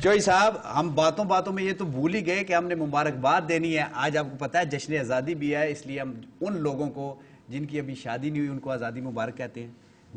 چوئی صاحب ہم باتوں باتوں میں یہ تو بھول ہی گئے کہ ہم نے مبارکباد دینی ہے. آج آپ کو پتہ ہے جشن آزادی بھی ہے, اس لیے ہم ان لوگوں کو جن کی ابھی شادی نہیں ہوئی ان کو آزادی مبارک کہتے ہیں,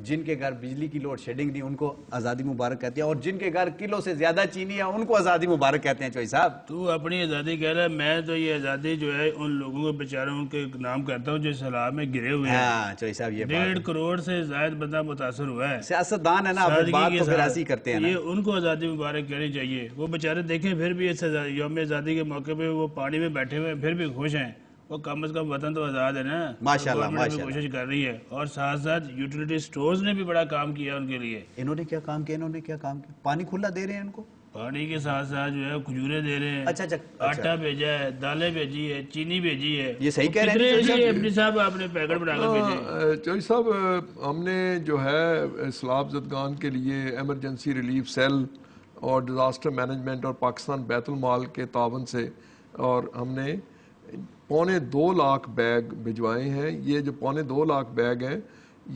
جن کے گھر بجلی کی لوڈ شیڈنگ نہیں ان کو آزادی مبارک کہتے ہیں, اور جن کے گھر کلو سے زیادہ چینی ہے ان کو آزادی مبارک کہتے ہیں. چوئی صاحب تو اپنی آزادی کہہ رہا ہے, میں تو یہ آزادی جو ہے ان لوگوں کو بیچاروں کے نام کرتا ہوں جو سیلاب میں گرے ہوئے ہیں. ہاں چوئی صاحب یہ بات 1.5 کروڑ سے زائد بندہ متاثر ہوا ہے. سیاستدان ہے نا, اب بات تو پھر ایسی کرتے ہیں نا. یہ ان کو آزادی مبارک کہنی چاہیے. وہ بیچارے دیکھیں پھر بھی اس یوم آزادی کے موقع پہ وہ پانی میں بیٹھے ہوئے پھر بھی خوش ہیں. وہ کم از کم وطن تو آزاد ہے نا. ماشاءاللہ گورنمنٹ بھی کوشش کر رہی ہے, اور ساتھ ساتھ یوٹیلیٹی سٹورز نے بھی بڑا کام کیا ان کے لیے. انہوں نے کیا کام کیا, پانی کھلا دے رہے ہیں ان کو, پانی کے ساتھ ساتھ جو ہے کھجورے دے رہے ہیں, اچھا آٹا بھیجا ہے, دالیں بھیجی ہے, چینی بھیجی ہے. یہ صحیح کہہ رہے ہیں اپنی صاحب آپ نے پیکٹ بنا کر بھیجے. چوئی صاحب ہم نے جو ہے سیلاب زدگان کے لیے ایمرجنسی ریلیف سیل اور ڈیزاسٹر مینجمنٹ اور پاکستان بیت المال کے تعاون سے, اور ہم نے 2.25 لاکھ بیگ بھجوائے ہیں. یہ جو 2.25 لاکھ بیگ ہیں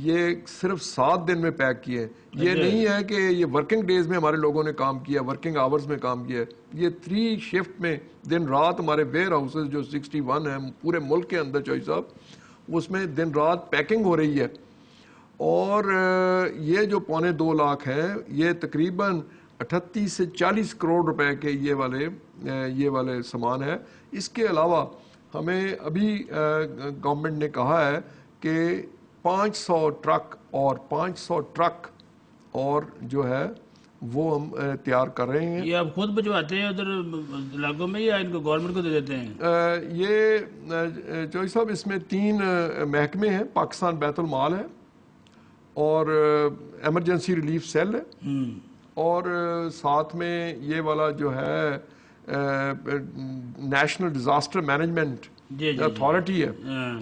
یہ صرف 7 دن میں پیک کیے ہیں. یہ نہیں ہے کہ یہ ورکنگ ڈیز میں ہمارے لوگوں نے کام کیا, ورکنگ آورز میں کام کیا. یہ 3 شفٹ میں دن رات ہمارے ویئر ہاؤسز جو 61 ہیں پورے ملک کے اندر چوئی صاحب, اس میں دن رات پیکنگ ہو رہی ہے. اور یہ جو 2.25 لاکھ ہیں یہ تقریباً 38 سے 40 کروڑ روپے کے یہ والے سامان ہے. اس کے علاوہ ہمیں ابھی گورنمنٹ نے کہا ہے کہ 500 ٹرک اور جو ہے وہ ہم تیار کر رہے ہیں. یہ آپ خود بھجواتے ہیں ادھر علاقوں میں یا ان کو گورنمنٹ کو دے دیتے ہیں؟ یہ چوئی صاحب اس میں 3 محکمے ہیں, پاکستان بیت المال ہے اور ایمرجنسی ریلیف سیل ہے, اور ساتھ میں یہ والا جو ہے نیشنل ڈیزاسٹر مینجمنٹ اتھارٹی ہے,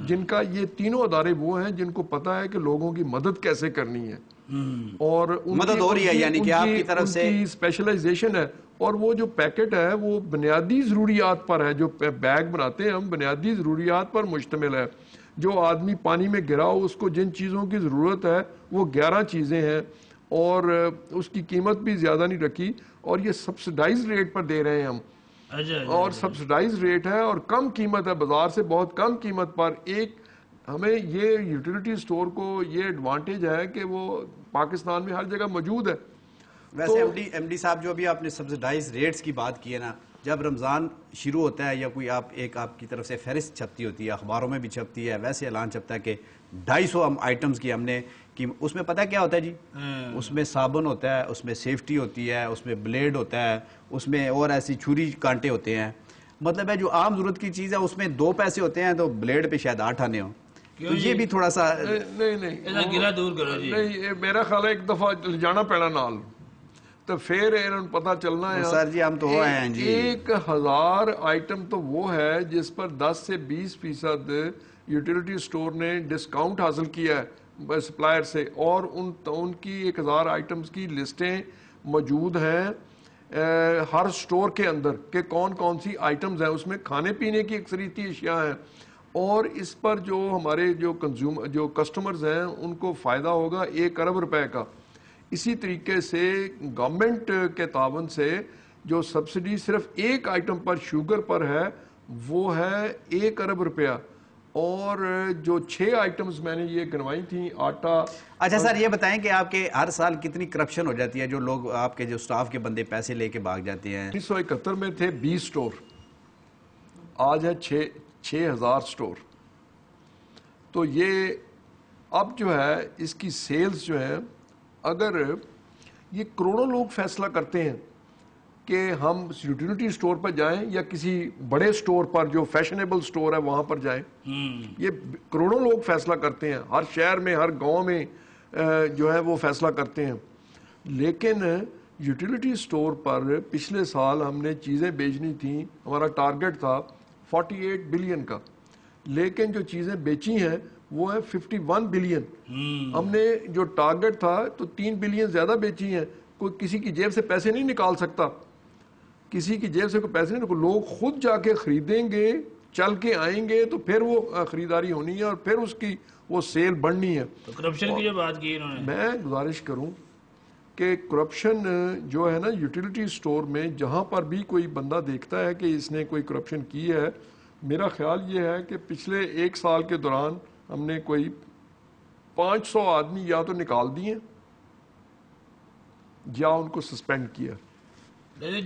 جن کا یہ تینوں ادارے وہ ہیں جن کو پتا ہے کہ لوگوں کی مدد کیسے کرنی ہے, اور مدد ہو رہی ہے یعنی کہ آپ کی طرف سے اسپیشلائزیشن ہے. اور وہ جو پیکٹ ہے وہ بنیادی ضروریات پر ہے, جو بیگ بناتے ہیں ہم بنیادی ضروریات پر مشتمل ہے. جو آدمی پانی میں گرا ہو اس کو جن چیزوں کی ضرورت ہے وہ 11 چیزیں ہیں, اور اس کی قیمت بھی زیادہ نہیں رکھی, اور یہ سبسڈائز ریٹ پر دے رہے ہیں ہم. اور سبسڈائز ریٹ ہے اور کم قیمت ہے, بازار سے بہت کم قیمت پر. ہمیں یہ یوٹیلیٹی سٹور کو یہ ایڈوانٹیج ہے کہ وہ پاکستان میں ہر جگہ موجود ہے. ویسے ایم ڈی صاحب جو ابھی آپ نے سبسڈائز ریٹس کی بات کی ہے نا, جب رمضان شروع ہوتا ہے یا کوئی آپ کی طرف سے فہرست چھپتی ہوتی ہے, اخباروں میں بھی چھپتی ہے, ویسے اعلان چھپتا ہے کہ 250 آئٹمز کی ہم نے کی, اس میں پتہ کیا ہوتا ہے جی, اس میں صابن ہوتا ہے, اس میں سیفٹی ہوتی ہے, اس میں بلیڈ ہوتا ہے, اس میں اور ایسی چھری کانٹے ہوتے ہیں. مطلب ہے جو عام ضرورت کی چیز ہے اس میں 2 پیسے ہوتے ہیں تو بلیڈ پہ شاید 8 آنے ہوں. تو یہ بھی تھوڑا سا گرا دور کرو جی. نہیں, میرا خیال ہے ایک دفعہ جانا پینا نال تو پھر انہوں پتہ چلنا ہے. سر جی ہم تو وہ ہیں جی, 1000 آئٹم تو وہ ہے جس پر 10 سے 20% یوٹیلیٹی سٹور نے ڈسکاؤنٹ حاصل کیا ہے سپلائر سے, اور ان کی 1000 آئٹمز کی لسٹیں موجود ہیں ہر سٹور کے اندر کہ کون کون سی آئٹمز ہیں. اس میں کھانے پینے کی اکثریتی اشیاء ہیں, اور اس پر جو ہمارے جو کسٹمرز ہیں ان کو فائدہ ہوگا 1 ارب روپے کا. اسی طریقے سے گورنمنٹ کے تعاون سے جو سبسڈی صرف 1 آئٹم پر شوگر پر ہے وہ ہے 1 ارب روپیہ, اور جو 6 آئٹمز میں نے یہ گنوائی تھیں آٹا. اچھا سر یہ بتائیں کہ آپ کے ہر سال کتنی کرپشن ہو جاتی ہے, جو لوگ آپ کے جو سٹاف کے بندے پیسے لے کے بھاگ جاتے ہیں؟ 1971 میں تھے 20 سٹور, آج ہے 6000 سٹور. تو یہ اب جو ہے اس کی سیلز جو ہیں, اگر یہ کروڑوں لوگ فیصلہ کرتے ہیں کہ ہم یوٹیلیٹی سٹور پر جائیں یا کسی بڑے سٹور پر جو فیشنیبل سٹور ہے وہاں پر جائیں, یہ کروڑوں لوگ فیصلہ کرتے ہیں, ہر شہر میں ہر گاؤں میں جو ہے وہ فیصلہ کرتے ہیں. لیکن یوٹیلیٹی سٹور پر پچھلے سال ہم نے چیزیں بیچنی تھیں, ہمارا ٹارگٹ تھا 48 بلین کا, لیکن جو چیزیں بیچی ہیں وہ ہے 51 بلین. ہم نے جو ٹارگٹ تھا تو 3 بلین زیادہ بیچی ہیں. کوئی کسی کی جیب سے پیسے نہیں نکال سکتا, کسی کی جیب سے کوئی پیسے نہیں, لوگ خود جا کے خریدیں گے, چل کے آئیں گے تو پھر وہ خریداری ہونی ہے اور پھر اس کی وہ سیل بڑھنی ہے. تو کرپشن کی جو بات کی انہوں نے, میں گزارش کروں کہ کرپشن جو ہے نا یوٹیلیٹی سٹور میں جہاں پر بھی کوئی بندہ دیکھتا ہے کہ اس نے کوئی کرپشن کی ہے، میرا خیال یہ ہے کہ پچھلے 1 سال کے دوران ہم نے کوئی 500 آدمی یا تو نکال دیے یا ان کو سسپینڈ کیا،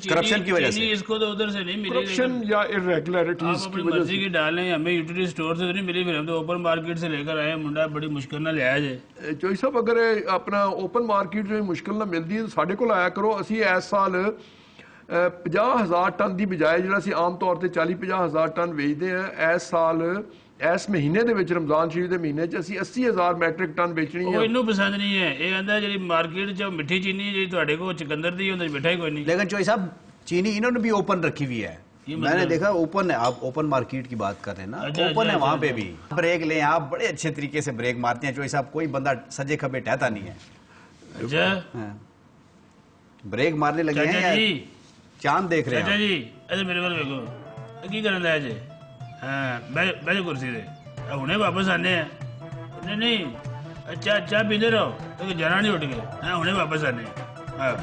کرپشن کی وجہ سے۔ اس کو تو ادھر سے نہیں ملی، کرپشن یا irregularities آپ کی اپنی وجہ مرضی سے۔ کی ڈالیں، ہمیں یوٹیلیٹی سٹور سے تو نہیں ملی، پھر ہم تو اوپن مارکیٹ سے لے کر آئے ہیں، منڈا بڑی مشکل نہ لیا جائے۔ چوئی صاحب اگر اپنا اوپن مارکیٹ جو مشکل نہ ملتی تو ساڈے کول آیا کرو، اسی اس سال 50,000 ٹن دی بجائے جڑا سی عام طور تے 40-50,000 ٹن ویچتے ہیں، اس سال اس مہینے دے وچ رمضان شریف دے مہینے چ اسی 80,000 میٹرک ٹن بیچنی وہ ہے۔ انہوں پسند نہیں ہے، یہ آندا جی مارکیٹ چ مٹھی چینی جی تواڈے کو چکندر دی ہوندا مٹھا ہی کوئی نہیں۔ لیکن چوئی صاحب چینی انہوں نے بھی اوپن رکھی ہوئی ہے، میں نے دیکھا اوپن ہے، آپ اوپن مارکیٹ کی بات کر رہے ہیں نا، اوپن ہے وہاں پہ بھی بریک لیں آپ، بڑے اچھے طریقے سے بریک مارتے ہیں چوئی صاحب، کوئی بندہ سجے کھبے ٹہتا نہیں ہے، اچھا بریک مارنے لگے ہیں چاچا یا جی، چاند دیکھ رہے چاچا ہیں۔ جی اچھا میرے کو دیکھو کی کرن لیا جی، ہاں بیٹھو کرسی دے، ہنے واپس آنے ہیں، نہیں نہیں اچھا چاہ پیندے رہو تو جانا نہیں اٹھ کے، ہاں ہنے واپس آنے ہیں۔